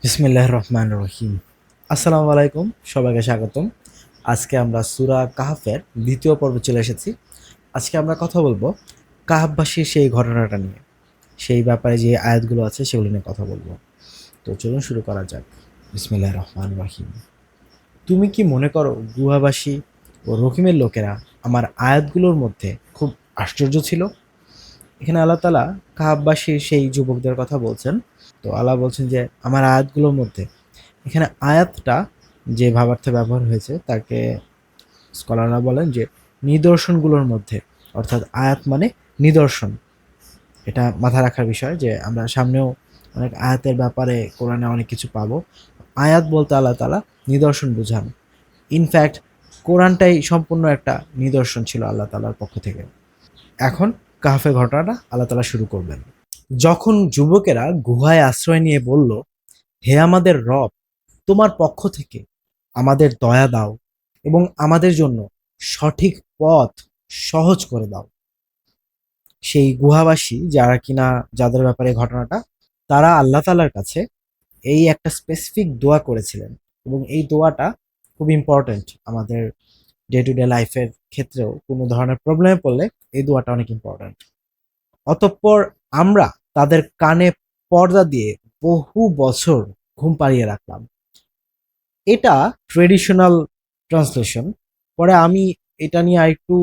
বিসমিল্লাহির রহমানির রহিম। আসসালামু আলাইকুম, সবাইকে স্বাগতম। আজকে আমরা সূরা কাহফের দ্বিতীয় পর্বে চলে এসেছি। আজকে আমরা কথা বলবো কাহফবাসীর সেই ঘটনাটা নিয়ে, সেই ব্যাপারে যে আয়াতগুলো আছে সেগুলো নিয়ে কথা বলবো। তো চলুন শুরু করা যাক। বিসমিল্লাহির রহমানির রহিম। তুমি কি মনে করো গুহাবাসী ও রহিমের লোকেরা আমার আয়াতগুলোর মধ্যে খুব আশ্চর্য ছিল? এখানে আল্লাহ তাআলা কাহফবাসীর সেই যুবকদের কথা বলছেন। তো আল্লাহ বলছেন যে আমার আয়াতগুলোর মধ্যে, এখানে আয়াতটা যে ভাবার্থে ব্যবহার হয়েছে তাকে স্কলাররা বলেন যে নিদর্শনগুলোর মধ্যে, অর্থাৎ আয়াত মানে নিদর্শন। এটা মাথায় রাখার বিষয় যে আমরা সামনেও অনেক আয়াতের ব্যাপারে কোরআনে অনেক কিছু পাবো। আয়াত বলতে আল্লাহ তাআলা নিদর্শন বুঝান। ইনফ্যাক্ট কোরআনটাই সম্পূর্ণ একটা নিদর্শন ছিল আল্লাহ তাআলার পক্ষ থেকে। এখন কাহফের ঘটনাটা আল্লাহ তাআলা শুরু করবেন। যখন যুবকেরা গুহায় আশ্রয় নিয়ে বলল, হে আমাদের রব, তোমার পক্ষ থেকে আমাদের দয়া দাও এবং আমাদের জন্য সঠিক পথ সহজ করে দাও। সেই গুহাবাসী যারা কিনা, যাদের ব্যাপারে ঘটনাটা, তারা আল্লাহ তাআলার কাছে এই একটা স্পেসিফিক দোয়া করেছিলেন এবং এই দোয়াটা খুব ইম্পর্ট্যান্ট আমাদের ডে টু ডে লাইফের ক্ষেত্রেও। কোনো ধরনের প্রবলেমে পড়লে এই দোয়াটা অনেক ইম্পর্ট্যান্ট। অতঃপর আমরা তাদের কানে পর্দা দিয়ে বহু বছর ঘুম পাড়িয়ে রাখলাম। এটা ট্রেডিশনাল ট্রান্সলেশন। পরে আমি এটা নিয়ে আরেকটু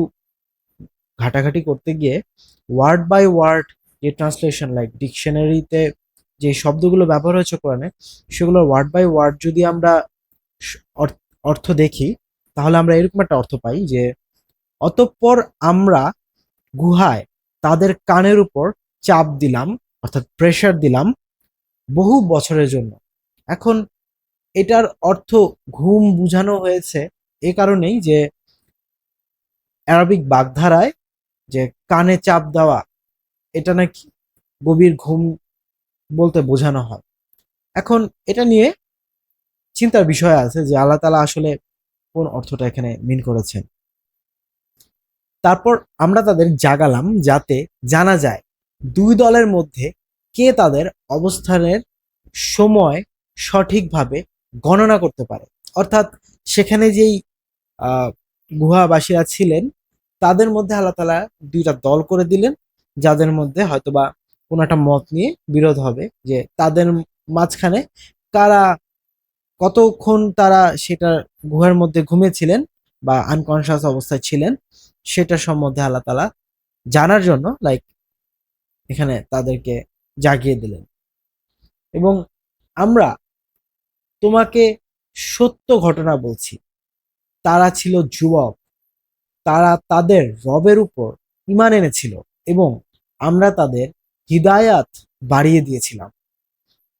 ঘাটাঘাটি করতে গিয়ে ওয়ার্ড বাই ওয়ার্ড যে ট্রান্সলেশন, লাইক ডিকশনারিতে যে শব্দগুলো ব্যবহার হয়েছে কোরআনে, সেগুলো ওয়ার্ড বাই ওয়ার্ড যদি আমরা অর্থ দেখি, তাহলে আমরা এরকম একটা অর্থ পাই যে অতঃপর আমরা গুহায় তাদের কানের উপর চাপ দিলাম, অর্থাৎ প্রেসার দিলাম বহু বছরের জন্য। এখন এটার অর্থ ঘুম বুঝানো হয়েছে এ কারণেই যে অ্যারাবিক বাগধারায় যে কানে চাপ দেওয়া, এটা নাকি গভীর ঘুম বলতে বোঝানো হয়। এখন এটা নিয়ে চিন্তার বিষয় আছে যে আল্লাহ তাআলা আসলে কোন অর্থটা এখানে মিন করেছেন। তারপর আমরা তাদের জাগালাম যাতে জানা যায় দুই দলের মধ্যে কে তাদের অবস্থানের সময় সঠিকভাবে গণনা করতে পারে। অর্থাৎ সেখানে যেই আহ, গুহাবাসীরা ছিলেন, তাদের মধ্যে আল্লাহ তাআলা দুইটা দল করে দিলেন, যাদের মধ্যে হয়তোবা কোনো একটা মত নিয়ে বিরোধ হবে যে তাদের মাঝখানে কারা কতক্ষণ তারা সেটা গুহার মধ্যে ঘুমিয়েছিলেন বা আনকনশাস অবস্থায় ছিলেন, সেটা সম্বন্ধে আল্লাহ তাআলা জানার জন্য লাইক এখানে তাদেরকে জাগিয়ে দিলেন। এবং আমরা তোমাকে সত্য ঘটনা বলছি, তারা ছিল যুবক, তারা তাদের রবের উপর ঈমান এনেছিল এবং আমরা তাদের হিদায়াত বাড়িয়ে দিয়েছিলাম।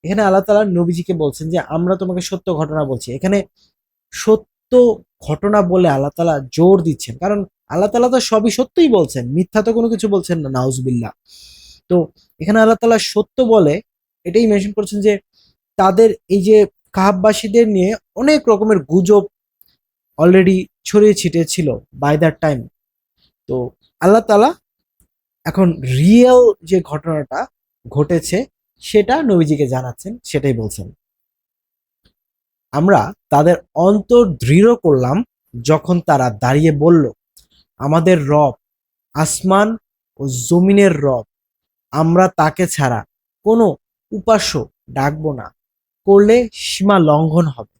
এখানে আল্লাহ তাআলা নবীজিকে বলছেন যে আমরা তোমাকে সত্য ঘটনা বলছি। এখানে সত্য ঘটনা বলে আল্লাহ তাআলা জোর দিচ্ছেন, কারণ আল্লাহ তাআলা তো সবই সত্যই বলছেন, মিথ্যা তো কোনো কিছু বলছেন না, নাউজুবিল্লাহ। তো এখানে আল্লাহ তাআলা সত্য বলে এটাই মেনশন করছেন যে তাদের এই যে কাহাববাসীদের নিয়ে অনেক রকমের গুজব অলরেডি ছড়িয়ে ছিটিয়ে ছিল বাই দ্যাট টাইম। তো আল্লাহ তাআলা এখন রিয়েল যে ঘটনাটা ঘটেছে সেটা নবীজিকে জানাচ্ছেন, সেটাই বলছেন। আমরা তাদের অন্তর দৃঢ় করলাম যখন তারা দাঁড়িয়ে বলল, আমাদের রব আসমান ও জমিনের রব, আমরা তাকে ছাড়া কোনো উপাস্য ডাকবো না, করলে সীমা লঙ্ঘন হবে।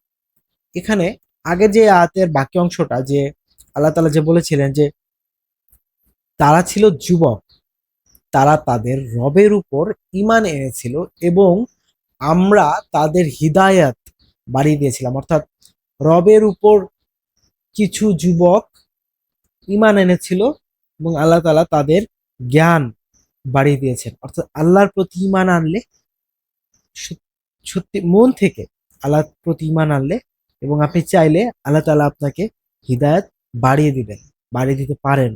এখানে আগে যে আয়াতের বাকি অংশটা যে আল্লাহ তাআলা যে বলেছিলেন যে তারা ছিল যুবক, তারা তাদের রবের উপর ঈমান এনেছিল এবং আমরা তাদের হিদায়াত বাড়িয়ে দিয়েছিলাম। অর্থাৎ রবের উপর কিছু যুবক ঈমান এনেছিল এবং আল্লাহ তাআলা তাদের জ্ঞান বাড়িয়ে দিয়েছেন। অর্থাৎ আল্লাহর প্রতি ঈমান আনলে, সত্যি মন থেকে আল্লাহর প্রতি ঈমান আনলে এবং আপনি চাইলে আল্লাহ তাআলা আপনাকে হিদায়াত বাড়িয়ে দিবেন, বাড়িয়ে দিতে পারেন।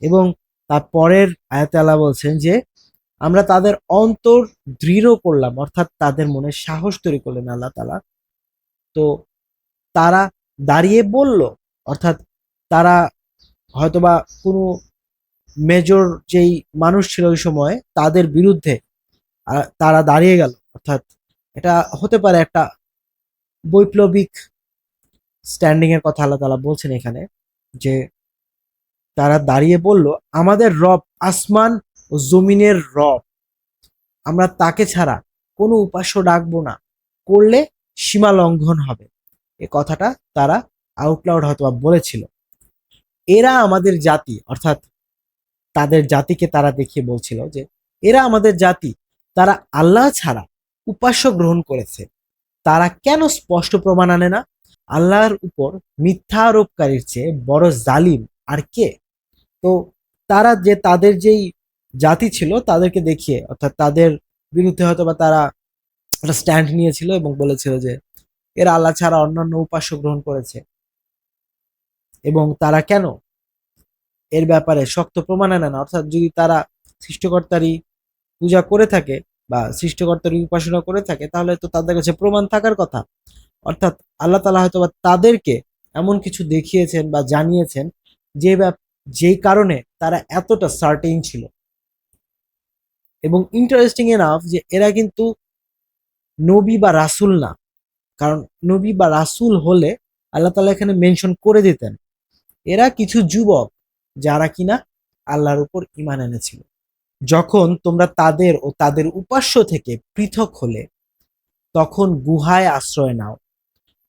এবং তার পরের আয়াতে আল্লাহ বলছেন যে আমরা তাদের অন্তর দৃঢ় করলাম, অর্থাৎ তাদের মনে সাহস তৈরি করলেন আল্লাহ তাআলা। তো তারা দাঁড়িয়ে বলল, অর্থাৎ তারা হয়তোবা কোনো মেজর যেই মানুষ ছিল ওই সময় তাদের বিরুদ্ধে তারা দাঁড়িয়ে গেল, অর্থাৎ এটা হতে পারে একটা বৈপ্লবিক স্ট্যান্ডিং এর কথা আল্লাহ তাআলা বলছেন এখানে, যে তারা দাঁড়িয়ে বলল, আমাদের রব আসমান ও জমিনের রব, আমরা তাকে ছাড়া কোনো উপাস্য ডাকবো না, করলে সীমা লঙ্ঘন হবে। এ কথাটা তারা আউট লাউড হয়তোবা বলেছিল। এরা আমাদের জাতি, অর্থাৎ তাদের জাতিকে তারা দেখিয়ে বলছিল যে এরা আমাদের জাতি, তারা আল্লাহ ছাড়া উপাস্য গ্রহণ করেছে। তারা কেন স্পষ্ট প্রমাণ আনে না? আল্লাহর উপর মিথ্যা আরোপকারীর চেয়ে বড় জালিম আর কে? তো তারা যে তাদের যেই জাতি ছিল তাদেরকে দেখিয়ে, অর্থাৎ তাদের বিরুদ্ধে হয়তো বা তারা একটা স্ট্যান্ড নিয়েছিল এবং বলেছিল যে এরা আল্লাহ ছাড়া অন্যান্য উপাস্য গ্রহণ করেছে, এবং তারা কেন এর ব্যাপারে শক্ত প্রমাণ আনে না। অর্থাৎ যদি তারা সৃষ্টিকর্তারই পূজা করে থাকে বা সৃষ্টিকর্তারই উপাসনা করে থাকে, তাহলে তো তাদের কাছে প্রমাণ থাকার কথা। অর্থাৎ আল্লাহ তাআলা হয়তো বা তাদেরকে এমন কিছু দেখিয়েছেন বা জানিয়েছেন যে যেই কারণে তারা এতটা সার্টেইন ছিল। এবং ইন্টারেস্টিং এনাফ যে এরা কিন্তু নবী বা রাসূল না। কারণ নবী বা রাসূল হলে আল্লাহ তাআলা এখানে মেনশন করে দিতেন। এরা কিছু যুবক যারা কিনা আল্লাহর উপর ঈমান এনেছিল। যখন তোমরা তাদের ও তাদের উপাস্য থেকে পৃথক হলে, তখন গুহায় আশ্রয় নাও।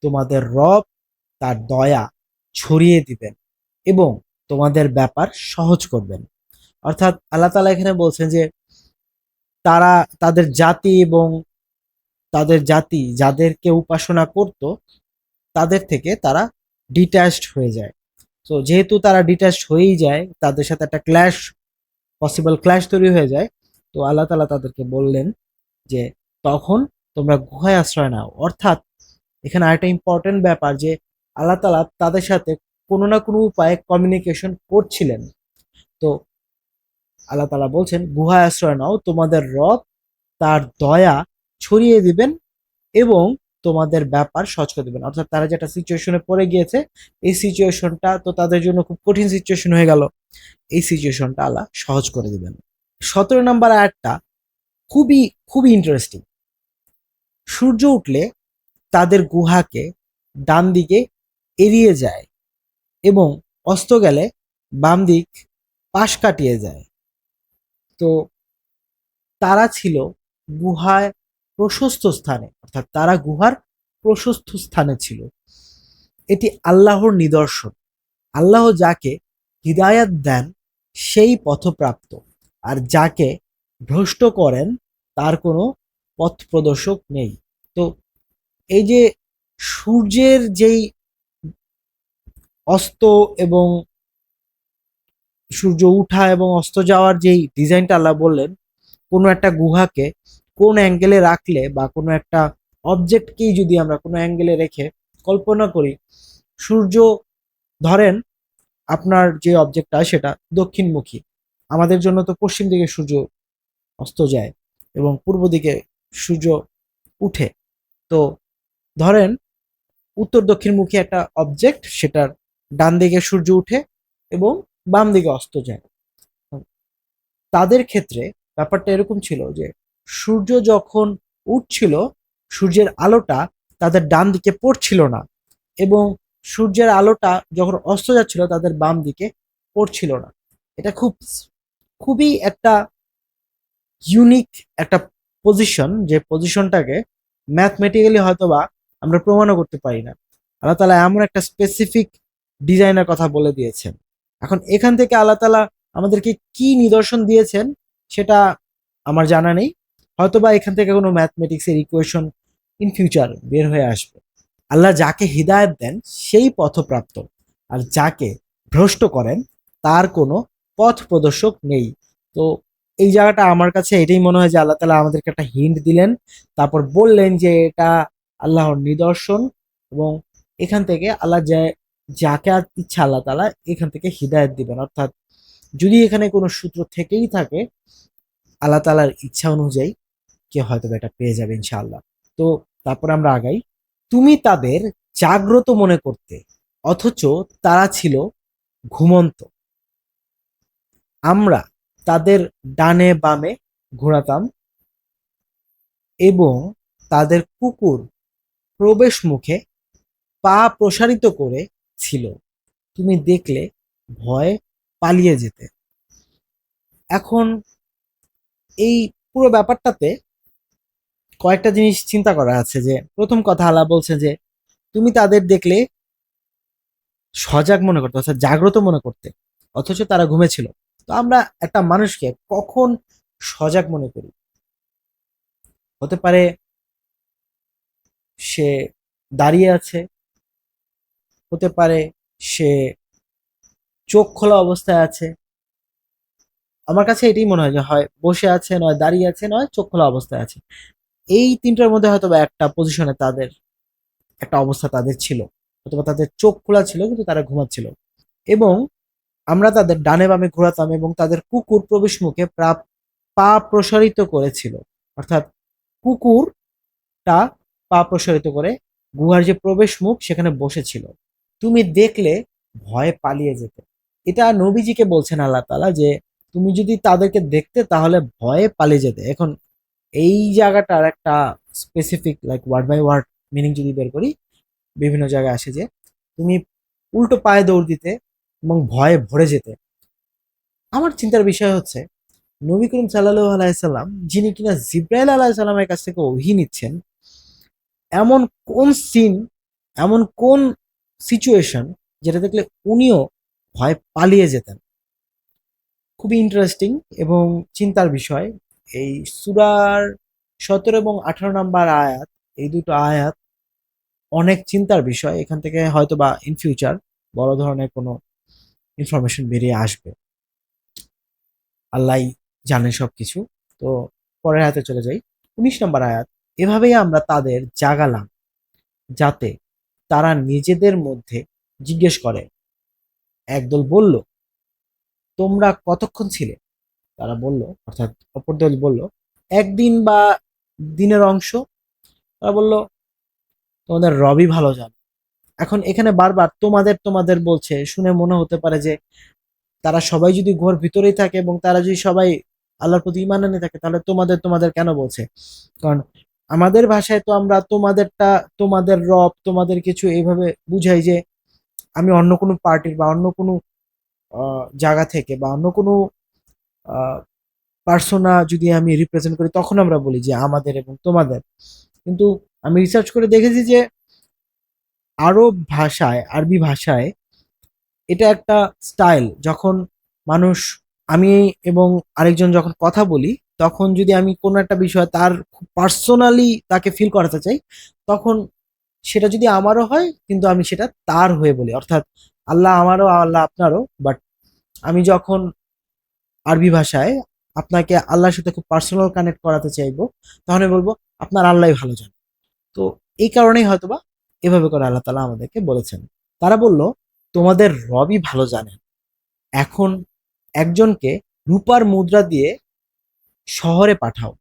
তোমাদের রব তার দয়া ছড়িয়ে দিবেন এবং তোমাদের ব্যাপার সহজ করবেন। অর্থাৎ আল্লাহ তাআলা এখানে বলছেন যে তারা তাদের জাতি এবং তাদের জাতি যাদেরকে উপাসনা করত তাদের থেকে তারা ডিট্যাচড হয়ে যায়। তো যেহেতু তারা ডিট্যাচড হয়েই যায়, তাদের সাথে একটা পসিবল ক্ল্যাশ তৈরি হয়ে যায়। তো আল্লাহ তাআলা তাদেরকে বললেন যে তখন তোমরা গুহায় আশ্রয় নাও। অর্থাৎ এখানে আরেকটা ইম্পর্টেন্ট ব্যাপার যে আল্লাহ তাআলা তাদের সাথে কোনো না কোনো উপায়ে কমিউনিকেশন করছিলেন। তো আল্লাহ তাআলা বলছেন গুহায় আশ্রয় নাও, তোমাদের রব তার দয়া ছড়িয়ে দিবেন এবং তোমাদের ব্যাপার সহজ করে দিবেন। অর্থাৎ তারা যেটা সিচুয়েশনে পড়ে গিয়েছে, এই সিচুয়েশনটা তো তাদের জন্য খুব কঠিন সিচুয়েশন হয়ে গেল, এই সিচুয়েশনটা আল্লাহ সহজ করে দিবেন। 17 নম্বর আয়াতটা খুবই খুবই ইন্টারেস্টিং। সূর্য উঠলে তাদের গুহাকে ডান দিকে এড়িয়ে যায় এবং অস্ত গেলে বাম দিক পাশ কাটিয়ে যায়। তো তারা ছিল গুহায় প্রশস্ত স্থানে, অর্থাৎ তারা গুহার প্রশস্ত স্থানে ছিল। এটি আল্লাহর নিদর্শন। আল্লাহ যাকে হিদায়াত দেন সেই পথপ্রাপ্ত, আর যাকে ভ্রষ্ট করেন তার কোনো পথ প্রদর্শক নেই। তো এই যে সূর্যের যেই অস্ত এবং সূর্য উঠা এবং অস্ত যাওয়ার যেই ডিজাইনটা আল্লাহ বললেন, কোনো একটা গুহাকে কোন অ্যাঙ্গেলে রাখলে বা কোনো একটা অবজেক্টকেই যদি আমরা কোনো অ্যাঙ্গেলে রেখে কল্পনা করি, সূর্য ধরেন আপনার যে অবজেক্টটা সেটা দক্ষিণমুখী, আমাদের জন্য তো পশ্চিম দিকে সূর্য অস্ত যায় এবং পূর্ব দিকে সূর্য উঠে। তো ধরেন উত্তর দক্ষিণমুখী একটা অবজেক্ট, সেটার ডান দিকে সূর্য উঠে এবং বাম দিকে অস্ত যায়। তাদের ক্ষেত্রে ব্যাপারটা এরকম ছিল যে সূর্য যখন উঠছিল, সূর্যের আলোটা তাদের ডান দিকে পড়ছিল না, এবং সূর্যের আলোটা যখন অস্ত যাচ্ছিল তাদের বাম দিকে পড়ছিল না। এটা খুবই একটা ইউনিক একটা পজিশন, যে পজিশনটাকে ম্যাথমেটিক্যালি হয়তোবা আমরা প্রমাণও করতে পারি না। আল্লাহ তাআলা এমন একটা স্পেসিফিক ডিজাইনের কথা বলে দিয়েছেন। এখন এখান থেকে আল্লাহ তাআলা আমাদেরকে কি নিদর্শন দিয়েছেন সেটা আমার জানা নেই। হয়তোবা এখান থেকে কোনো ম্যাথমেটিক্সের ইকুয়েশন ইন ফিউচার বের হয়ে আসবে। আল্লাহ যাকে হিদায়াত দেন সেই পথপ্রাপ্ত, আর যাকে ভ্রষ্ট করেন তার কোনো পথ প্রদর্শক নেই। তো এই জায়গাটা আমার কাছে এটাই মনে হয় যে আল্লাহ তাআলা আমাদেরকে একটা হিন্ট দিলেন, তারপর বললেন যে এটা আল্লাহর নিদর্শন, এবং এখান থেকে আল্লাহ যাকে ইচ্ছা আল্লাহ তাআলা এখান থেকে হিদায়াত দিবেন। অর্থাৎ যদি এখানে কোনো সূত্র থেকেই থাকে, আল্লাহ তাআলার ইচ্ছা অনুযায়ী কেউ হয়তো এটা পেয়ে যাবে ইনশাআল্লাহ। তো তারপর আমরা আগাই। তুমি তাদের জাগ্রত মনে করতে, অথচ তারা ছিল ঘুমন্ত। আমরা তাদের ডানে বামে ঘোরাতাম এবং তাদের কুকুর প্রবেশ মুখে পা প্রসারিত করে ছিল। তুমি দেখলে ভয়ে পালিয়ে যেতে। এখন এই পুরো ব্যাপারটাতে কয়েকটা জিনিস চিন্তা করা আছে। যে প্রথম কথা, আল্লাহ বলছে যে তুমি তাদের দেখলে সজাগ মনে করতে, অর্থাৎ জাগ্রত মনে করতে, অথচ তারা ঘুমেছিল। তো আমরা একটা মানুষকে কখন সজাগ মনে করি? হতে পারে সে দাঁড়িয়ে আছে, হতে পারে সে চোখ খোলা অবস্থায় আছে। আমার কাছে এটাই মনে হয় যে হয় বসে আছে, নয় দাঁড়িয়ে আছে, নয় চোখ খোলা অবস্থায় আছে। এই তিনটার মধ্যে হয়তো বা একটা পজিশনে তাদের একটা অবস্থা তাদের ছিল, অথবা তাদের চোখ খোলা ছিল কিন্তু তারা ঘুমাচ্ছিল। এবং আমরা তাদের ডানে বামে ঘোরাতাম এবং তাদের কুকুর প্রবেশ মুখে পা প্রসারিত করেছিল। অর্থাৎ কুকুরটা পা প্রসারিত করে গুহার যে প্রবেশ মুখ সেখানে বসেছিল। তুমি দেখলে ভয়ে পালিয়ে যেতে। এটা নবীজিকে বলছেন আল্লাহ তাআলা যে তুমি যদি তাদেরকে দেখতে তাহলে ভয়ে পালিয়ে যেতে। এখন এই জায়গাটার একটা specific like word by word meaning যদি বের করি, বিভিন্ন জায়গায় আসে যে তুমি উল্টো পায়ে দৌড় দিতে এবং ভয়ে ভরে যেতে। আমার চিন্তার বিষয় হচ্ছে নবী করিম সাল্লাল্লাহু আলাইহি সাল্লাম, যিনি কিনা জিব্রাইল আলাইহিস সালামের কাছ থেকে ওহী নিচ্ছেন, এমন কোন সিন, এমন কোন সিচুয়েশন যেটা দেখলে উনিও ভয় পালিয়ে যেতেন? খুবই ইন্টারেস্টিং এবং চিন্তার বিষয়। এই সূরার ১৭ এবং ১৮ নাম্বার আয়াত, এই দুটো আয়াত অনেক চিন্তার বিষয়। এখান থেকে হয়তোবা ইন ফিউচার বড় ধরনের কোনো ইনফরমেশন বেরিয়ে আসবে। আল্লাহই জানে সবকিছু। তো পরের আয়াতে চলে যাই। ১৯ নম্বর আয়াত। এভাবেই আমরা তাদের জাগালাম যাতে তারা নিজেদের মধ্যে জিজ্ঞেস করে। একদল বলল, তোমরা কতক্ষণ ছিলে? তারা বলল, অর্থাৎ অপর দল বলল, একদিন বা দিনের অংশ। তারা বলল, তোমাদের রবই ভালো জানে। এখন এখানে বারবার তোমাদের তোমাদের বলছে, শুনে মনে হতে পারে যে তারা সবাই যদি গুহার ভিতরেই থাকে এবং তারা যদি সবাই আল্লাহর প্রতি ঈমান এনে থাকে, তাহলে তোমাদের তোমাদের কেন বলছে? কারণ আমাদের ভাষায় তো আমরা তোমাদেরটা, তোমাদের রব, তোমাদের কিছু এইভাবে বুঝাই যে আমি অন্য কোনো পার্টির বা অন্য কোনো জায়গা থেকে বা অন্য কোনো পার্সোনা যদি আমি রিপ্রেজেন্ট করি, তখন আমরা বলি যে আমাদের এবং তোমাদের। কিন্তু আমি রিসার্চ করে দেখেছি যে আরব ভাষায়, আরবি ভাষায় এটা একটা স্টাইল। যখন মানুষ, আমি এবং আরেকজন যখন কথা বলি, তখন যদি আমি কোনো একটা বিষয় তার খুব পার্সোনালি তাকে ফিল করাতে চাই, তখন সেটা যদি আমারও হয় কিন্তু আমি সেটা তার হয়ে বলি। অর্থাৎ আল্লাহ আমারও, আল্লাহ আপনারও। বাট আমি যখন আরবি ভাষায় আপনাকে আল্লাহর সাথে খুব পার্সোনাল কানেক্ট করাতে চাইবো, তখন আমি বলবো আপনার আল্লাহ ভালো জানে। তো এই কারণেই হয়তোবা এভাবে করে আল্লাহ তাআলা আমাদেরকে বলেছেন। তারা বলল, তোমাদের রবই ভালো জানেন। এখন একজনকে রূপার মুদ্রা দিয়ে শহরে পাঠাও,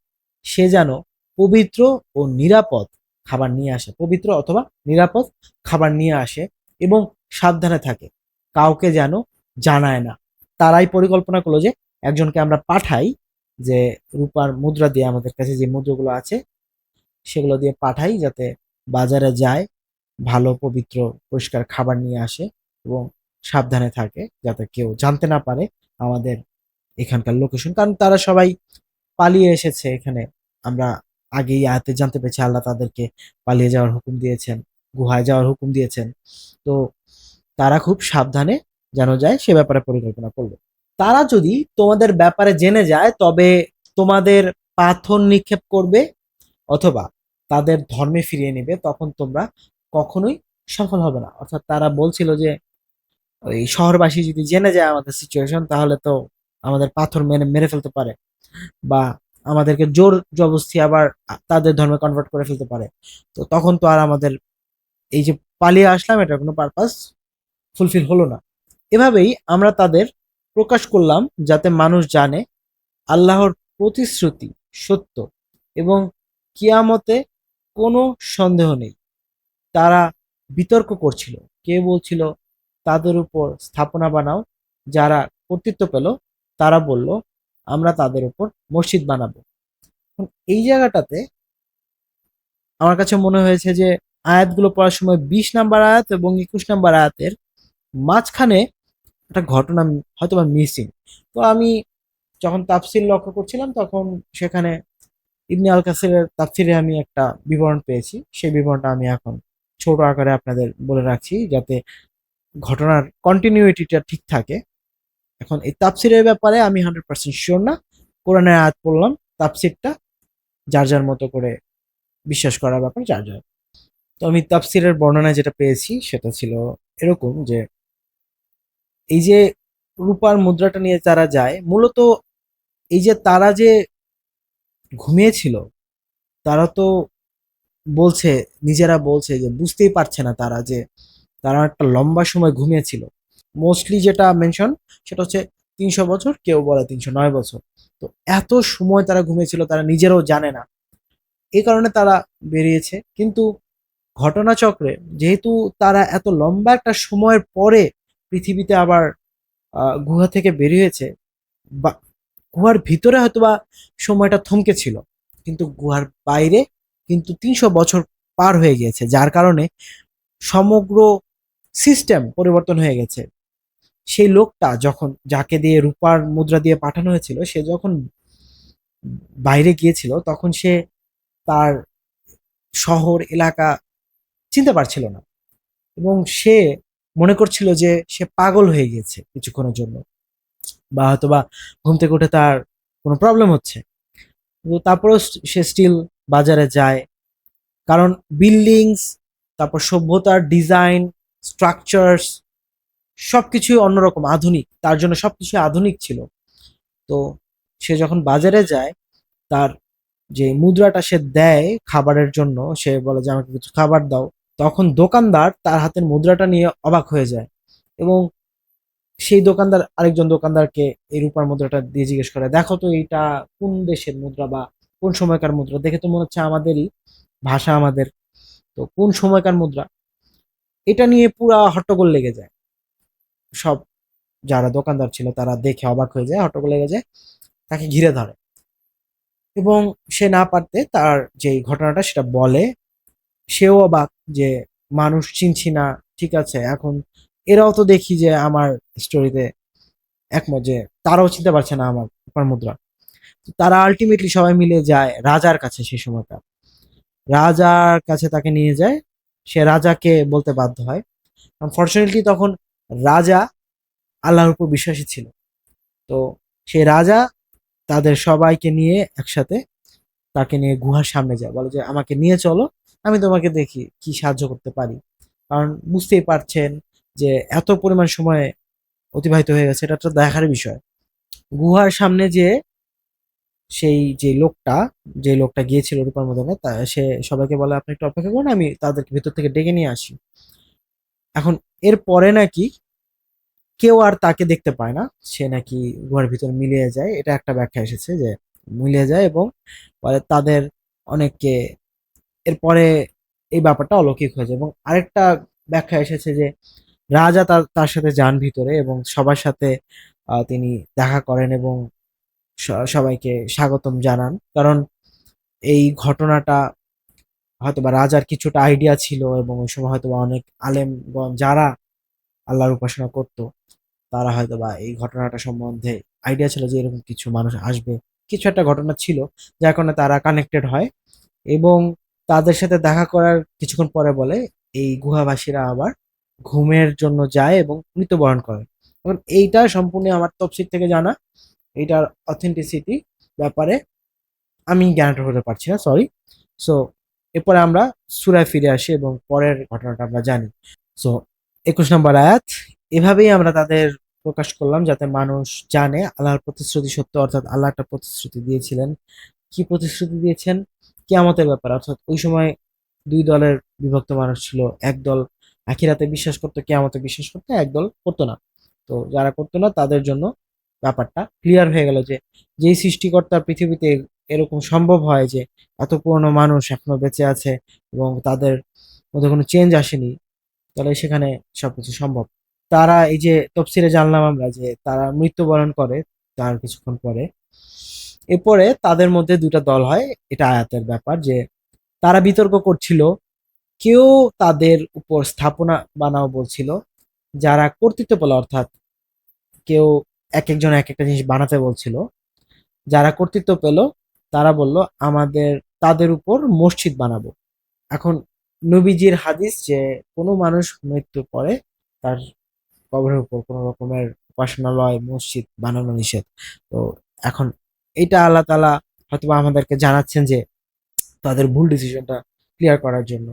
সে যেন পবিত্র ও নিরাপদ খাবার নিয়ে আসে, পবিত্র অথবা নিরাপদ খাবার নিয়ে আসে এবং সাবধানে থাকে, কাউকে যেন জানায় না। তারাই পরিকল্পনা করলো যে একজনকে আমরা পাঠাই, যে রূপার মুদ্রা দিয়ে, আমাদের কাছে যে মুদ্রাগুলো আছে সেগুলো দিয়ে পাঠাই, যাতে বাজারে যায়, ভালো পবিত্র পরিষ্কার খাবার নিয়ে আসে এবং সাবধানে থাকে, যাতে কেউ জানতে না পারে আমাদের এখানকার লোকেশন। কারণ তারা সবাই পালিয়ে এসেছে এখানে। আমরা আগেই আয়াতে জানতে পেরেছি আল্লাহ তাদেরকে পালিয়ে যাওয়ার হুকুম দিয়েছেন, গুহায় যাওয়ার হুকুম দিয়েছেন। তো তারা খুব সাবধানে যেন যায় সে ব্যাপারে পরিকল্পনা করলো। তারা যদি তোমাদের ব্যাপারে জেনে যায় তবে তোমাদের পাথর নিক্ষেপ করবে অথবা তাদের ধর্মে ফিরিয়ে নিবে, তখন তোমরা কখনোই সফল হবে না। অর্থাৎ তারা বলছিল যে ওই শহরবাসী যদি জেনে যায় আমাদের সিচুয়েশন, তাহলে তো আমাদের পাথর মেরে মেরে ফেলতে পারে, বা আমাদেরকে জোর জবরদস্তি আবার তাদের ধর্মে কনভার্ট করে ফেলতে পারে। তো তখন তো আর আমাদের এই যে পালিয়ে আসলাম এটার কোনো পারপাস ফুলফিল হলো না। এভাবেই আমরা তাদের প্রকাশ করলাম যাতে মানুষ জানে আল্লাহর প্রতিশ্রুতি সত্য এবং কিয়ামতে কোনো সন্দেহ নেই। তারা বিতর্ক করছিল। কে বলছিল তাদের উপর স্থাপনা বানাও। যারা কর্তৃত্ব পেল তারা বলল আমরা তাদের উপর মসজিদ বানাবো। এখন এই জায়গাটাতে আমার কাছে মনে হয়েছে যে আয়াতগুলো পড়ার সময় 20 নাম্বার আয়াত এবং 21 নাম্বার আয়াতের মাঝখানে একটা ঘটনা হয়তোবা মিসিং। তো আমি যখন তাফসির লক্ষ্য করছিলাম তখন সেখানে ইবনে আল কাসিরের তাফসিরে আমি একটা বিবরণ পেয়েছি। সেই বিবরণটা আমি এখন ছোট আকারে আপনাদের বলে রাখছি যাতে ঘটনার কন্টিনিউইটিটা ঠিক থাকে। এখন এই তাফসিরের ব্যাপারে আমি 100% শিওর না। কোরআনের আয়াত পড়লাম, তাফসিরটা যার যার মতো করে বিশ্বাস করার ব্যাপার যার যার। তো আমি তাফসিরের বর্ণনায় যেটা পেয়েছি সেটা ছিল এরকম যে এই যে রূপার মুদ্রাটা নিয়ে তারা যায় মূলত এই যে তারা যে ঘুমিয়েছিল, তারা তো বলছে, নিজেরা বলছে যে বুঝতেই পারছে না তারা যে তারা একটা লম্বা সময় ঘুমিয়েছিল। মোস্টলি যেটা মেনশন সেটা হচ্ছে 300 বছর, কেউ বলে 309 বছর। তো এত সময় তারা ঘুমিয়েছিল তারা নিজেরাও জানে না, এই কারণে তারা বেরিয়েছে। কিন্তু ঘটনাচক্রে যেহেতু তারা এত লম্বা একটা সময়ের পরে পৃথিবীতে আবার গুহা থেকে বেরিয়েছে, বা গুহার ভিতরে হয়তোবা সময়টা থমকে ছিল, কিন্তু গুহার বাইরে কিন্তু 300 বছর পার হয়ে গিয়েছে, যার কারণে সমগ্র সিস্টেম পরিবর্তন হয়ে গেছে। সেই লোকটা যখন, যাকে দিয়ে রূপার মুদ্রা দিয়ে পাঠানো হয়েছিল, সে যখন বাইরে গিয়েছিল তখন সে তার শহর এলাকা চিনতে পারছিল না, এবং সে মনে করছিল যে সে পাগল হয়ে গিয়েছে কিছুক্ষণের জন্য, বা হয়তোবা ঘুম থেকে উঠে তার কোনো প্রবলেম হচ্ছে। কিন্তু তারপরেও সে স্টিল বাজারে যায়, কারণ বিল্ডিংস, তারপর সভ্যতার ডিজাইন, স্ট্রাকচার্স সবকিছুই অন্যরকম, আধুনিক, তার জন্য সবকিছু আধুনিক ছিল। তো সে যখন বাজারে যায়, তার যে মুদ্রাটা সে দেয় খাবারের জন্য, সে বলে যে আমাকে কিছু খাবার দাও, তখন দোকানদার তার হাতের মুদ্রাটা নিয়ে অবাক হয়ে যায়, এবং সেই দোকানদার আরেকজন দোকানদারকে এই রূপার মুদ্রাটা দিয়ে জিজ্ঞেস করে, দেখো তো এইটা কোন দেশের মুদ্রা বা কোন সময়কার মুদ্রা, দেখে তো মনে হচ্ছে আমাদেরই ভাষা, আমাদের, তো কোন সময়কার মুদ্রা। এটা নিয়ে পুরা হট্টগোল লেগে যায়। সব যারা দোকানদার ছিল তারা দেখে অবাক হয়ে যায়, হট্টগোল লেগে যায়, তাকে ঘিরে ধরে, এবং সে না পারতে তার যে ঘটনাটা সেটা বলে। সেও অবাক যে মানুষ চিনছি না, ঠিক আছে, এখন এরাও তো দেখি যে আমার স্টোরিতে একমত যে তারাও চিনতে পারছে না আমার রূপার মুদ্রা। তো তারা আলটিমেটলি সবাই মিলে যায় রাজার কাছে। সেই সময়টা রাজার কাছে তাকে নিয়ে যায়, সে রাজাকে বলতে বাধ্য হয়। আনফর্চুনেটলি তখন রাজা আল্লাহর উপর বিশ্বাসী ছিল। তো সেই রাজা তাদের সবাইকে নিয়ে একসাথে তাকে নিয়ে গুহার সামনে যায়, বলে যে আমাকে নিয়ে চলো, আমি তোমাকে দেখি কি সাহায্য করতে পারি। কারণ বুঝতেই পারছেন যে এত পরিমাণ সময় অতিবাহিত হয়ে গেছে, এটা একটা দেখার বিষয়। গুহার সামনে যে সেই যে লোকটা গিয়েছিল রূপার মদনে, তা সে সবাইকে বলে আপনি একটু অপেক্ষা করুন, আমি তাদেরকে ভিতর থেকে ডেকে নিয়ে আসি। এখন এর পরে নাকি কেউ আর তাকে দেখতে পায় না, সে নাকি গুহার ভিতর মিলিয়ে যায়। এটা একটা ব্যাখ্যা এসেছে যে মিলিয়ে যায়, এবং পরে তাদের অনেককে এরপরে এই ব্যাপারটা অলৌকিক হয়ে যায়। এবং আরেকটা ব্যাখ্যা এসেছে যে রাজা তার তার সাথে যান ভিতরে, এবং সবার সাথে তিনি দেখা করেন, এবং সবাইকে স্বাগতম জানান। কারণ এই ঘটনাটা হয়তোবা রাজার কিছুটা আইডিয়া ছিল, এবং ওই সময় হয়তোবা অনেক আলেমগণ যারা আল্লাহর উপাসনা করতো, তারা হয়তোবা এই ঘটনাটা সম্বন্ধে আইডিয়া ছিল যে এরকম কিছু মানুষ আসবে, কিছু একটা ঘটনা ছিল, যার কারণে তারা কানেক্টেড হয়। এবং তাদের সাথে দেখা করার কিছুক্ষণ পরে বলে এই গুহাবাসীরা আবার ঘুমের জন্য যায় এবং মৃত্যুবরণ করে। এখন এইটা সম্পূর্ণ আমার তফসির থেকে জানা, এইটার অথেন্টিসিটি ব্যাপারে আমি জ্ঞানটা হতে পারছি না, সরি। সো এরপরে আমরা সূরায় ফিরে আসি এবং পরের ঘটনাটা আমরা জানি। সো 21 নম্বর আয়াত, এভাবেই আমরা তাদের প্রকাশ করলাম যাতে মানুষ জানে আল্লাহর প্রতিশ্রুতি সত্য, অর্থাৎ আল্লাহ একটা প্রতিশ্রুতি দিয়েছিলেন। কি প্রতিশ্রুতি দিয়েছেন? কিয়ামতের ব্যাপারে, অর্থাৎ ওই সময় দুই দলের বিভক্ত মানুষ ছিল। একদল আখিরাতে বিশ্বাস করতো, কিয়ামতে বিশ্বাস করতো, একদল করতো না। তো যারা করতো না তাদের জন্য ব্যাপারটা ক্লিয়ার হয়ে গেল যে যেই সৃষ্টিকর্তা পৃথিবীতে এরকম সম্ভব হয় যে এত পুরনো মানুষ এখনো বেঁচে আছে এবং তাদের মধ্যে কোনো চেঞ্জ আসেনি, তাহলে সেখানে সবকিছু সম্ভব। তারা এই যে তফসিরে জানলাম আমরা যে তারা মৃত্যুবরণ করে তার কিছুক্ষণ পরে। এরপরে তাদের মধ্যে দুটা দল হয়, এটা আয়াতের ব্যাপার যে তারা বিতর্ক করছিল, কেউ তাদের উপর স্থাপনা বানাও বলছিল, যারা কর্তৃত্ব পেল অর্থাৎ কেউ এক একজন এক একটা জিনিস বানাতে বলছিল, যারা কর্তৃত্ব পেল তারা বলল আমাদের তাদের উপর মসজিদ বানাবো। এখন নবীজির হাদিস যে কোনো মানুষ মৃত্যুর পরে তার কবরের উপর কোনো রকমের উপাসনালয় মসজিদ বানানো নিষেধ। তো এখন এটা আল্লাহ তাআলা হয়তো আমাদেরকে জানাচ্ছেন যে তাদের ভুল ডিসিশনটা ক্লিয়ার করার জন্য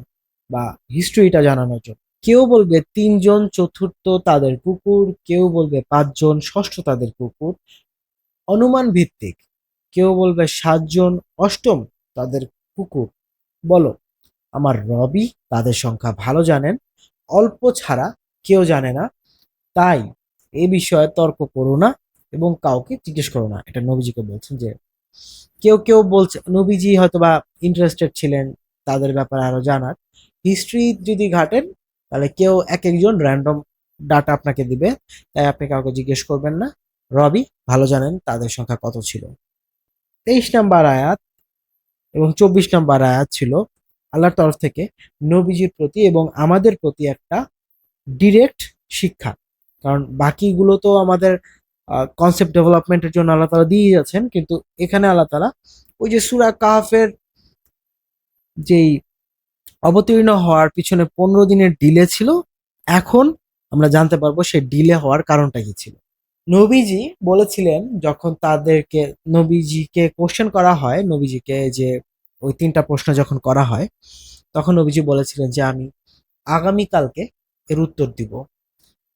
বা হিস্ট্রিটা জানানোর জন্য। কেউ বলবে তিনজন চতুর্থ তাদের কুকুর, কেউ বলবে পাঁচজন ষষ্ঠ তাদের কুকুর, অনুমান ভিত্তিক। কেউ বলবে সাতজন অষ্টম তাদের কুকুর। বলো, আমার রবি তাদের সংখ্যা ভালো জানেন, অল্প ছাড়া কেউ জানে না। তাই এ বিষয়ে তর্ক করো না এবং কাউকে জিজ্ঞেস করো না। এটা নবীজিকে বলছেন যে কেউ কেউ বলছে নবীজি হয়তোবা ইন্টারেস্টেড ছিলেন তাদের ব্যাপারে আরো জানার। হিস্ট্রি যদি ঘাটেন তাহলে কেউ এক একজন র্যান্ডম ডাটা আপনাকে দিবে, তাই আপনি কাউকে জিজ্ঞেস করবেন না। রবি ভালো জানেন তাদের সংখ্যা কত ছিল। 23 নম্বর আয়াত এবং 24 নম্বর আয়াত ছিল আল্লাহর তরফ থেকে নবীজির প্রতি এবং আমাদের প্রতি একটা ডিরেক্ট শিক্ষা। কারণ বাকিগুলো তো আমাদের কনসেপ্ট ডেভেলপমেন্টের জন্য আল্লাহ তালা দিয়ে যাচ্ছেন, কিন্তু এখানে আল্লাহ তালা ওই যে সূরা কাহফের যেই অবতীর্ণ হওয়ার পিছনে 15 দিনের ডিলে ছিল, এখন আমরা জানতে পারবো সেই ডিলে হওয়ার কারণটা কি ছিল। নবীজি বলেছিলেন যখন তাদেরকে নবীজিকে কোশ্চেন করা হয়, নবীজিকে যে ওই 3টা প্রশ্ন যখন করা হয়, তখন নবীজি বলেছিলেন যে আমি আগামীকালকে এর উত্তর দিব।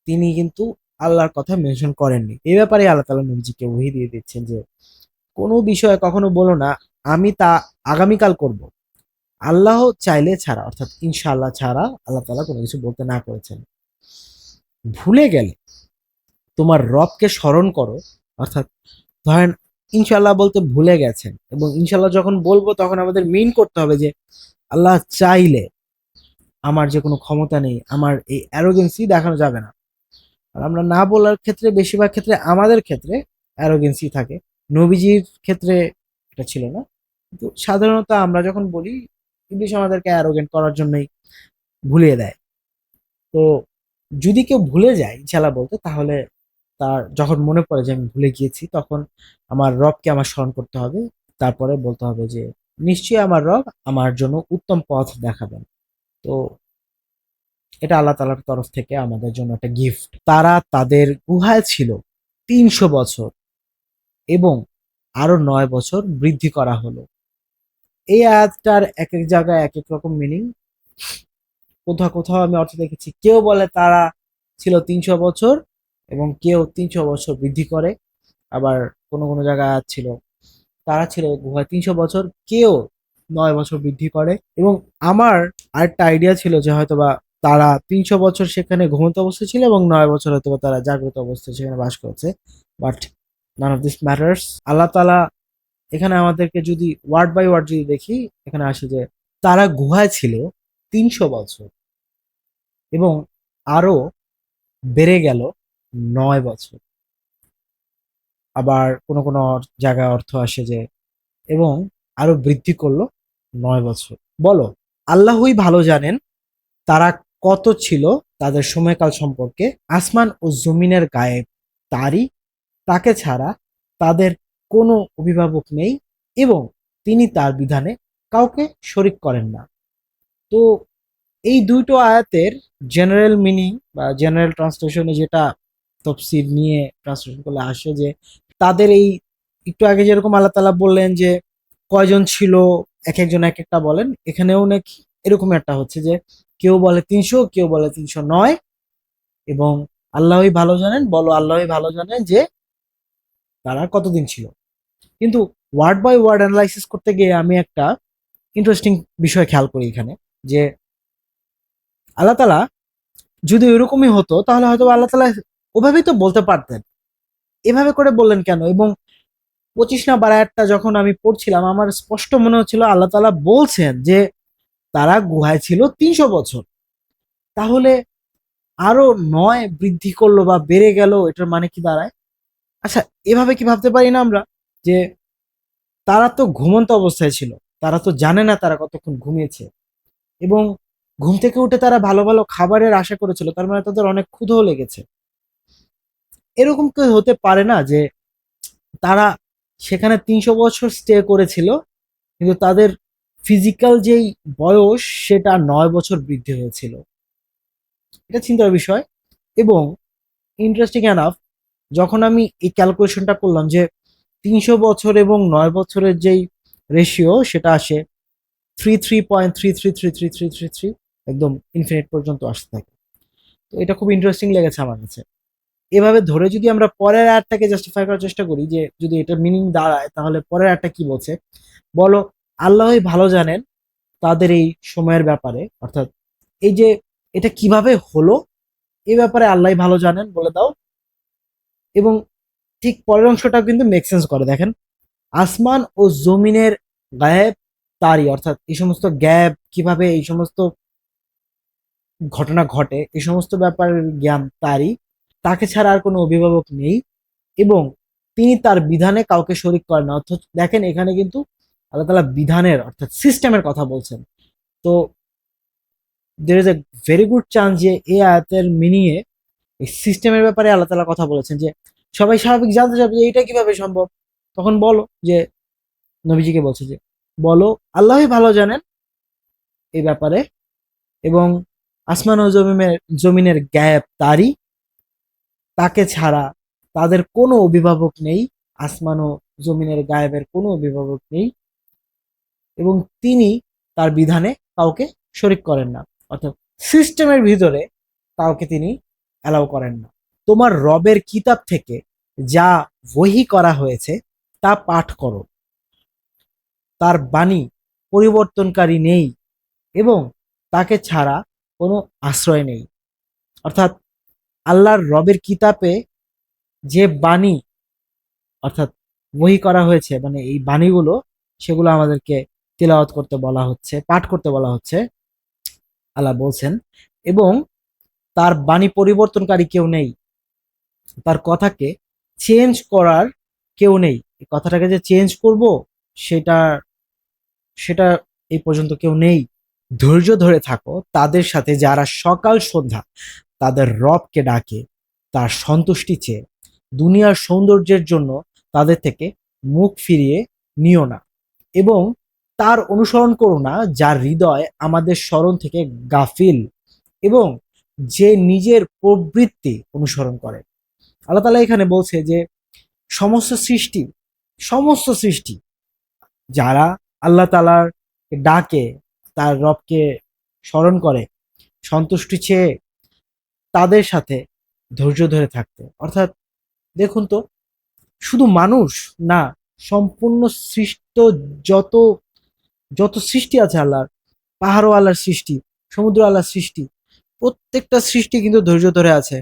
তিনি কিন্তু আল্লাহর কথা মেনশন করেননি। এই ব্যাপারে আল্লাহ তাআলা নবীজিকে ওহী দিয়ে দিচ্ছেন যে কোনো বিষয়ে কখনো বলো না আমি তা আগামীকাল করব। আল্লাহ চাইলে ছাড়া অর্থাৎ ইনশাআল্লাহ ছাড়া আল্লাহ তাআলা কোনো কিছু বলতে না করেছেন। ভুলে গেলে তোমার রবকে স্মরণ করো, অর্থাৎ ধরেন ইনশাআল্লাহ বলতে ভুলে গেছেন এবং ইনশাআল্লাহ যখন বলবো তখন আমাদের মিন করতে হবে যে আল্লাহ চাইলে, আমার যে কোনো ক্ষমতা নেই, আমার এই অ্যারোগেন্সি দেখানো যাবে না। আর আমরা না বলার ক্ষেত্রে বেশিরভাগ ক্ষেত্রে আমাদের ক্ষেত্রে অ্যারোগেন্সি থাকে। নবীজির ক্ষেত্রে এটা ছিল না, কিন্তু সাধারণত আমরা যখন বলি ইবলিশ আমাদেরকে অ্যারোগেন্ট করার জন্যই ভুলিয়ে দেয়। তো যদি কেউ ভুলে যায় ইনশাল্লাহ বলতে, তাহলে তার যখন মনে পড়ে যে আমি ভুলে গিয়েছি তখন আমার রবকে আমার স্মরণ করতে হবে। তারপরে বলতে হবে যে নিশ্চয়ই আমার রব আমার জন্য উত্তম পথ দেখাবেন। তো এটা আল্লাহ তাআলার তরফ থেকে আমাদের জন্য একটা গিফট। তারা তাদের গুহায় ছিল 300 বছর এবং আরো 9 বছর বৃদ্ধি করা হলো। এই আয়াতটার এক এক জায়গায় এক এক রকম মিনিং। কোথাও কোথাও আমি অর্থ দেখেছি কেউ বলে তারা ছিল 300 বছর এবং কেউ 300 বছর বৃদ্ধি করে। আবার কোনো কোনো জায়গায় আয়াত ছিল তারা ছিল গুহায় 300 বছর, কেউ 9 বছর বৃদ্ধি করে। এবং আমার আরেকটা আইডিয়া ছিল যে হয়তোবা তারা 300 বছর সেখানে ঘুমন্ত অবস্থায় ছিল এবং 9 বছর হয়তোবা তারা জাগ্রত অবস্থায় সেখানে বাস করছে। But none of this matters. আল্লাহ তাআলা এখানে আমাদেরকে যদি ওয়ার্ড বাই ওয়ার্ড যদি দেখি, এখানে আসে যে তারা গুহায় ছিল 300 বছর এবং আরো বেড়ে গেল 9 বছর। আবার কোনো কোনো জায়গায় অর্থ আসে যে এবং আরো বৃদ্ধি করলো 9 বছর। বলো, আল্লাহই ভালো জানেন তারা কত ছিল তাদের সময়কাল সম্পর্কে। আসমান ও জমিনের গায়েব তারই, তাকে ছাড়া তাদের কোনো অভিভাবক নেই এবং তিনি তার বিধানে কাউকে শরিক করেন না। তো এই দুটো আয়াতের জেনারেল মিনিং বা জেনারেল ট্রান্সলেশনে যেটা তফসির নিয়ে ট্রান্সলেশন করলে আসে যে তাদের এই একটু আগে যেরকম আল্লাহ তাআলা বললেন যে কয়জন ছিল, এক একজন এক একটা বলেন, এখানেও নাকি এরকম একটা হচ্ছে যে কেউ বলে 300, কেউ বলে 309 এবং আল্লাহই ভালো জানেন। বলো আল্লাহই ভালো জানেন যে তারা কতদিন ছিল। কিন্তু ওয়ার্ড বাই ওয়ার্ড অ্যানালাইসিস করতে গিয়ে আমি একটা ইন্টারেস্টিং বিষয় খেয়াল করি এখানে, যে আল্লাহ তাআলা যদি ওইরকমই হতো তাহলে হয়তো আল্লাহ তাআলা ওভাবেই তো বলতে পারতেন। এভাবে করে বললেন কেন? এবং 25 নম্বর আয়াতটা যখন আমি পড়ছিলাম আমার স্পষ্ট মনে হচ্ছিল আল্লাহ তাআলা বলছেন যে তারা গুহায় ছিল 300 বছর। তাহলে আরো 9 বৃদ্ধি করলো বা বেড়ে গেল, এটার মানে কি দাঁড়ায়? আচ্ছা, এভাবে কি ভাবতে পারি না আমরা যে তারা তো ঘুমন্ত অবস্থায় ছিল, তারা তো জানে না তারা কতক্ষণ ঘুমিয়েছে, এবং ঘুম থেকে উঠে তারা ভালো ভালো খাবারের আশা করেছিল, তার মানে তাদের অনেক ক্ষুধাও লেগেছে। এরকম কেউ হতে পারে না যে তারা সেখানে 300 বছর স্টে করেছিল, কিন্তু তাদের ফিজিক্যাল যেই বয়স সেটা 9 বছর বৃদ্ধি হয়েছিল। এটা চিন্তার বিষয়। এবং ইন্টারেস্টিং এনাফ, যখন আমি এই ক্যালকুলেশনটা করলাম যে 300 বছর এবং 9 বছরের যেই রেশিও সেটা আসে 33.33333333, একদম ইনফিনিট পর্যন্ত আসতে থাকে। তো এটা খুব ইন্টারেস্টিং লেগেছে আমার কাছে। এভাবে ধরে যদি আমরা পরের আয়াতটাকে জাস্টিফাই করার চেষ্টা করি, যে যদি এটা মিনিং দাঁড়ায়, তাহলে পরের আয়াতটা কি বলছে বলো? আল্লাহই ভালো জানেন তাদের এই সময়ের ব্যাপারে, অর্থাৎ এই যে এটা কিভাবে হলো এই ব্যাপারে আল্লাহই ভালো জানেন, বলে দাও। এবং ঠিক পরের অংশটা কিন্তু মেক সেন্স করে, দেখেন। আসমান ও জমিনের গায়েব তারই, অর্থাৎ এই সমস্ত গ্যাপ কিভাবে এই সমস্ত ঘটনা ঘটে, এই সমস্ত ব্যাপারের জ্ঞান তারই, তাকে ছাড়া আর কোনো অভিভাবক নেই, এবং তিনি তার বিধানে কাউকে শরিক করেন না। অর্থাৎ দেখেন, এখানে কিন্তু আল্লাহ তাআলা বিধানের অর্থাৎ সিস্টেমের কথা বলছেন। তো there is a very good chance যে এই আয়াতের মিনিং এ এই সিস্টেমের ব্যাপারে আল্লাহ তাআলা কথা বলেছেন, যে সবাই স্বাভাবিক জানতে চাবে যে এটা কিভাবে সম্ভব। তখন বলো যে, নবীজিকে বলছে যে বলো আল্লাহই ভালো জানেন এই ব্যাপারে, এবং আসমান ও জমিনের গ্যাপ তারই, তাকে ছাড়া তাদের কোনো অভিভাবক নেই, আসমান ও জমিনের গায়েবের কোনো অভিভাবক নেই, এবং তিনি তার বিধানে কাউকে শরিক করেন না, অর্থাৎ সিস্টেমের ভিতরে কাউকে তিনি অ্যালাউ করেন না। তোমার রবের কিতাব থেকে যা ওহী করা হয়েছে তা পাঠ করো, তার বাণী পরিবর্তনকারী নেই, এবং তাকে ছাড়া কোনো আশ্রয় নেই। অর্থাৎ আল্লাহর রবের কিতাবে যে বাণী, অর্থাৎ ওহী করা হয়েছে, মানে এই বাণীগুলো, সেগুলো আমাদেরকে তিলাওয়াত করতে বলা হচ্ছে, পাঠ করতে বলা হচ্ছে, আল্লাহ বলছেন। এবং তার বাণী পরিবর্তনকারী কেউ নেই, তার কথাকে চেঞ্জ করার কেউ নেই। এই কথাটাকে যে চেঞ্জ করব, সেটা সেটা এই পর্যন্ত কেউ নেই। ধৈর্য ধরে থাকো তাদের সাথে যারা সকাল সন্ধ্যা তাদের রবকে ডাকে, তার সন্তুষ্টি চেয়ে। দুনিয়ার সৌন্দর্যের জন্য তাদের থেকে মুখ ফিরিয়ে নিও না, এবং তার অনুসরণ করো না যার হৃদয় আমাদের স্মরণ থেকে গাফিল, এবং যে নিজের প্রবৃত্তি অনুসরণ করে। আল্লাহ তাআলা এখানে বলছে যে সমস্ত সৃষ্টি, সমস্ত সৃষ্টি যারা আল্লাহ তাআলার ডাকে, তার রবকে স্মরণ করে, সন্তুষ্টি চেয়ে তাদের সাথে ধৈর্য ধরে থাকতে। অর্থাৎ দেখুন তো, শুধু মানুষ না, সম্পূর্ণ সৃষ্ট যত যত সৃষ্টি আছে আল্লাহর, পাহাড়ও আল্লাহর সৃষ্টি, সমুদ্র আল্লাহর সৃষ্টি, প্রত্যেকটা সৃষ্টি কিন্তু ধৈর্য ধরে আছে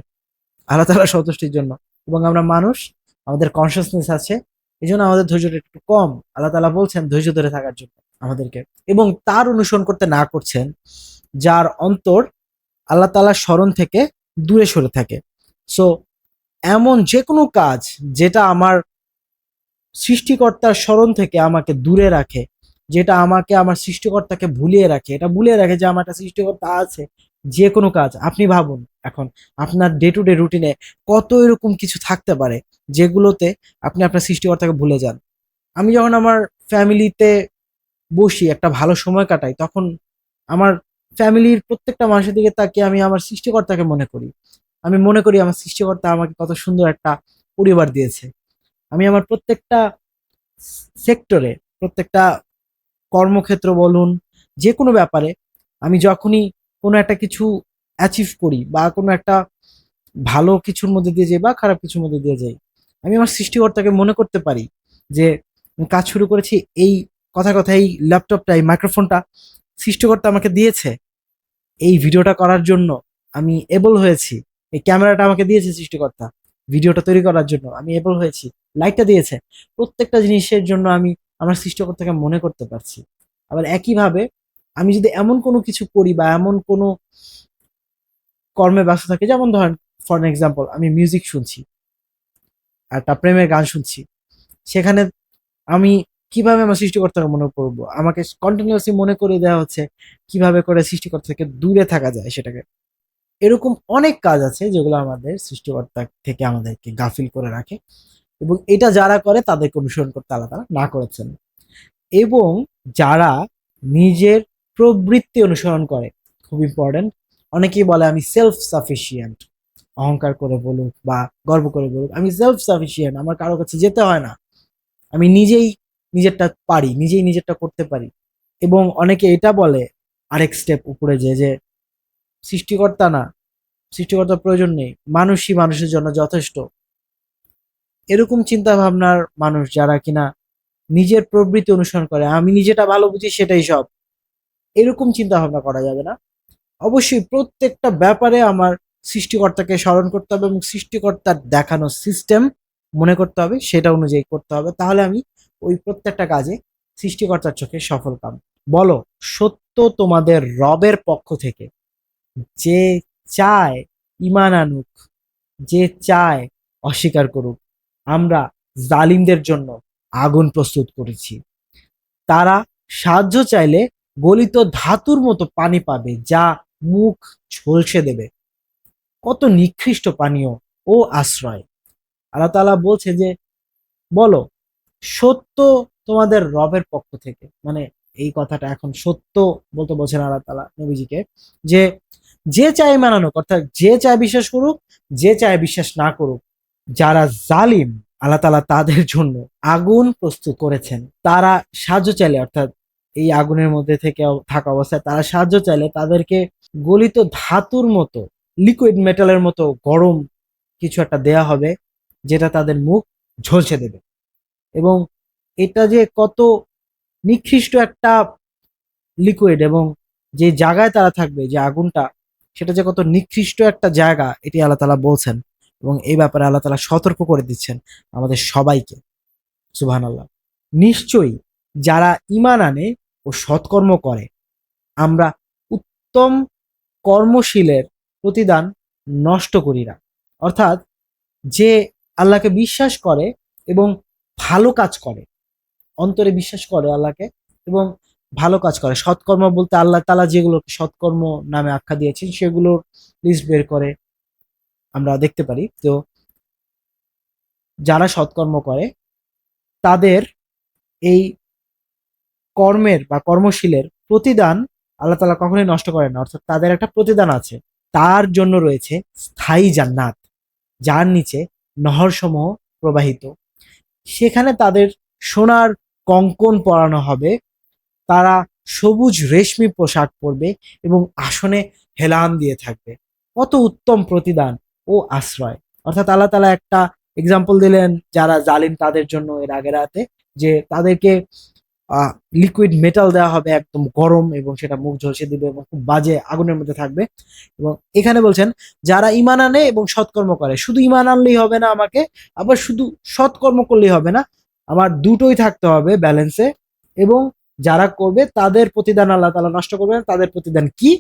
আল্লাহ তাআলার সন্তুষ্টির জন্য। এবং আমরা মানুষ, আমাদের কনসিয়াসনেস আছে, এই জন্য আমাদের ধৈর্যটা একটু কম। আল্লাহ তাআলা বলছেন ধৈর্য ধরে থাকার জন্য আমাদেরকে, এবং তার অনুসরণ করতে না করছেন যার অন্তর আল্লাহ তাআলার স্মরণ থেকে দূরে সরে থাকে। সো এমন যে কোনো কাজ যেটা আমার সৃষ্টিকর্তার স্মরণ থেকে আমাকে দূরে রাখে, যেটা আমাকে আমার সৃষ্টিকর্তাকে ভুলিয়ে রাখে, এটা ভুলিয়ে রাখে যে আমার একটা সৃষ্টিকর্তা আছে। যে কোনো কাজ আপনি ভাবুন, এখন আপনার ডে টু ডে রুটিনে কত এরকম কিছু থাকতে পারে যেগুলোতে আপনি আপনার সৃষ্টিকর্তাকে ভুলে যান। আমি যখন আমার ফ্যামিলিতে বসি, একটা ভালো সময় কাটাই, তখন আমার ফ্যামিলির প্রত্যেকটা মানুষের দিকে তাকিয়ে আমি আমার সৃষ্টিকর্তাকে মনে করি। আমি মনে করি আমার সৃষ্টিকর্তা আমাকে কত সুন্দর একটা পরিবার দিয়েছে। আমি আমার প্রত্যেকটা সেক্টরে, প্রত্যেকটা কর্মক্ষেত্র বলুন, যে কোনো ব্যাপারে, আমি যখনই কোনো একটা কিছু অ্যাচিভ করি বা কোনো একটা ভালো কিছুর মধ্যে দিয়ে যাই বা খারাপ কিছুর মধ্যে দিয়ে যাই, আমি আমার সৃষ্টিকর্তাকে মনে করতে পারি যে আমি কাজ শুরু করেছি, এই কথা কথা এই ল্যাপটপটা, এই মাইক্রোফোনটা সৃষ্টিকর্তা আমাকে দিয়েছে, এই ভিডিওটা করার জন্য আমি এবল হয়েছি, এই ক্যামেরাটা আমাকে দিয়েছে সৃষ্টিকর্তা, ভিডিওটা তৈরি করার জন্য আমি এবল হয়েছি, লাইটটা দিয়েছে। প্রত্যেকটা জিনিসের জন্য আমি আমার সৃষ্টিকর্তাকে মনে করতে পারছি। আবার একইভাবে আমি যদি এমন কোনো কিছু করি বা এমন কোনো কর্মে ব্যস্ত থাকি, যেমন ধরেন ফর এক্সাম্পল আমি মিউজিক শুনছি, একটা প্রেমের গান শুনছি, সেখানে আমি কিভাবে আমার সৃষ্টিকর্তাকে মনে করবো? আমাকে কন্টিনিউয়াসলি মনে করিয়ে দেওয়া হচ্ছে কিভাবে করে সৃষ্টিকর্তা থেকে দূরে থাকা যায় সেটাকে। এরকম অনেক কাজ আছে যেগুলো আমাদের সৃষ্টিকর্তা থেকে আমাদেরকে গাফিল করে রাখে, এবং এটা যারা করে তাদেরকে অনুসরণ করতে আল্লাহ তাআলা না করেছেন। এবং যারা নিজের প্রবৃত্তি অনুসরণ করে, খুব ইম্পর্টেন্ট, অনেকেই বলে আমি সেলফ সাফিসিয়েন্ট, অহংকার করে বলুক বা গর্ব করে বলুক আমি সেলফ সাফিসিয়েন্ট, আমার কারো কাছে যেতে হয় না, আমি নিজেই নিজেরটা পারি, নিজেই নিজেরটা করতে পারি। এবং অনেকে এটা বলে আরেক স্টেপ উপরে যে সৃষ্টিকর্তা না, সৃষ্টিকর্তার প্রয়োজন নেই, মানুষই মানুষের জন্য যথেষ্ট। এরকম চিন্তা ভাবনার মানুষ যারা কিনা নিজের প্রবৃত্তি অনুসরণ করে, আমি নিজেটা ভালো বুঝি সেটাই সব, এরকম চিন্তা ভাবনা করা যাবে না। অবশ্যই প্রত্যেকটা ব্যাপারে আমার সৃষ্টিকর্তাকে স্মরণ করতে হবে এবং সৃষ্টিকর্তার দেখানো সিস্টেম মনে করতে হবে, সেটা অনুযায়ী করতে হবে, তাহলে আমি ওই প্রত্যেকটা কাজে সৃষ্টিকর্তার চোখে সফল কাম। বলো, সত্য তোমাদের রবের পক্ষ থেকে, যে চায় ইমান আনুক, যে চায় অস্বীকার করুক, আমরা জালিমদের জন্য আগুন প্রস্তুত করেছি। তারা সাহায্য চাইলে গলিত ধাতুর মতো পানি পাবে, যা মুখ ঝলসে দেবে। কত নিকৃষ্ট পানীয় ও আশ্রয়! আল্লাহ তাআলা বলছে যে বলো, সত্য তোমাদের রবের পক্ষ থেকে, মানে এই কথাটা এখন সত্য বলতে বলছেন আল্লাহ তাআলা নবীজিকে, যে যে চায় মানানুক, অর্থাৎ যে চায় বিশ্বাস করুক, যে চায় বিশ্বাস না করুক, যারা জালিম আল্লাহ তাআলা তাদের জন্য আগুন প্রস্তুত করেছেন। তারা সাহায্য চাইলে, অর্থাৎ এই আগুনের মধ্যে থেকে থাকা অবস্থায় তারা সাহায্য চাইলে তাদেরকে গলিত ধাতুর মতো, লিকুইড মেটালের মতো গরম কিছু একটা দেয়া হবে, যেটা তাদের মুখ ঝলসে দেবে। এবং এটা যে কত নিকৃষ্ট একটা লিকুইড, এবং যে জায়গায় তারা থাকবে, যে আগুনটা, সেটা যে কত নিকৃষ্ট একটা জায়গা, এটি আল্লাহ তাআলা বলছেন। এবং এই ব্যাপারে আল্লাহ তাআলা সতর্ক করে দিচ্ছেন আমাদের সবাইকে। সুবহানাল্লাহ। নিশ্চয়ই যারা ঈমান আনে ও সৎকর্ম করে, আমরা উত্তম কর্মশীলের প্রতিদান নষ্ট করি না। অর্থাৎ যে আল্লাহকে বিশ্বাস করে এবং ভালো কাজ করে, অন্তরে বিশ্বাস করে আল্লাহকে এবং ভালো কাজ করে, সৎকর্ম বলতে আল্লাহ তাআলা যেগুলোকে সৎকর্ম নামে আখ্যা দিয়েছেন সেগুলোর লিস্ট বের করে আমরা দেখতে পারি। তো যারা সৎকর্ম করে তাদের এই কর্মের বা কর্মশীলের প্রতিদান আল্লাহ তাআলা কখনোই নষ্ট করেন না, অর্থাৎ তাদের একটা প্রতিদান আছে। তার জন্য রয়েছে স্থায়ী জান্নাত, যার নিচে নহরসমূহ প্রবাহিত। সেখানে তাদের সোনার কঙ্কন পরানো হবে, তারা সবুজ রেশমি পোশাক পরবে এবং আসনে হেলান দিয়ে থাকবে। কত উত্তম প্রতিদান ও আশ্রয়! অর্থাৎ আল্লাহ তাআলা একটা এক্সাম্পল দিলেন যারা জালিম তাদের জন্য এর আগের আয়াতে, যে তাদেরকে লিকুইড মেটাল দেওয়া হবে একদম গরম, এবং সেটা মুখ ঝলসে দিবে এবং খুব বাজে আগুনের মধ্যে থাকবে। এবং এখানে বলছেন যারা ঈমান আনে এবং সৎকর্ম করে, শুধু ঈমান আনলেই হবে না আমাকে, আবার শুধু সৎকর্ম করলেই হবে না, আমার দুটোই থাকতে হবে ব্যালেন্সে। এবং যারা করবে তাদের প্রতিদান আল্লাহ তাআলা নষ্ট করবে না। তাদের প্রতিদান কি?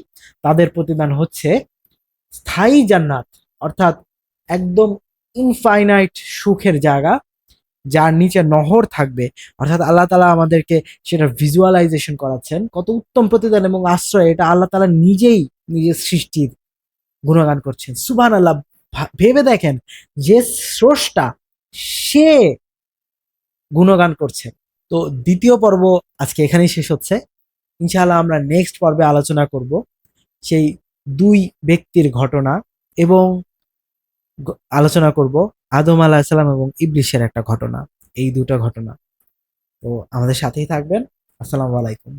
তাদের প্রতিদান হচ্ছে স্থায়ী জান্নাত, অর্থাৎ একদম ইনফাইনাইট সুখের জায়গা, যার নিচে নহর থাকবে। অর্থাৎ আল্লাহ তাআলা আমাদেরকে সেটা ভিজুয়ালাইজেশন করাচ্ছেন, কত উত্তম প্রতিদান এবং আশ্রয়, এটা আল্লাহ তাআলা নিজেই নিজের সৃষ্টির গুণগান করছেন। সুবহানাল্লাহ! ভেবে দেখেন, যে স্রষ্টা, সে গুণগান করছেন। তো দ্বিতীয় পর্ব আজকে এখানেই শেষ হচ্ছে। ইনশাআল্লাহ আমরা নেক্সট পর্বে আলোচনা করব সেই দুই ব্যক্তির ঘটনা, এবং আলোচনা করব আদম আলাইহিস সালাম এবং ইবলিসের একটা ঘটনা, এই দুটো ঘটনা। তো আমাদের সাথেই থাকবেন। আসসালামু আলাইকুম।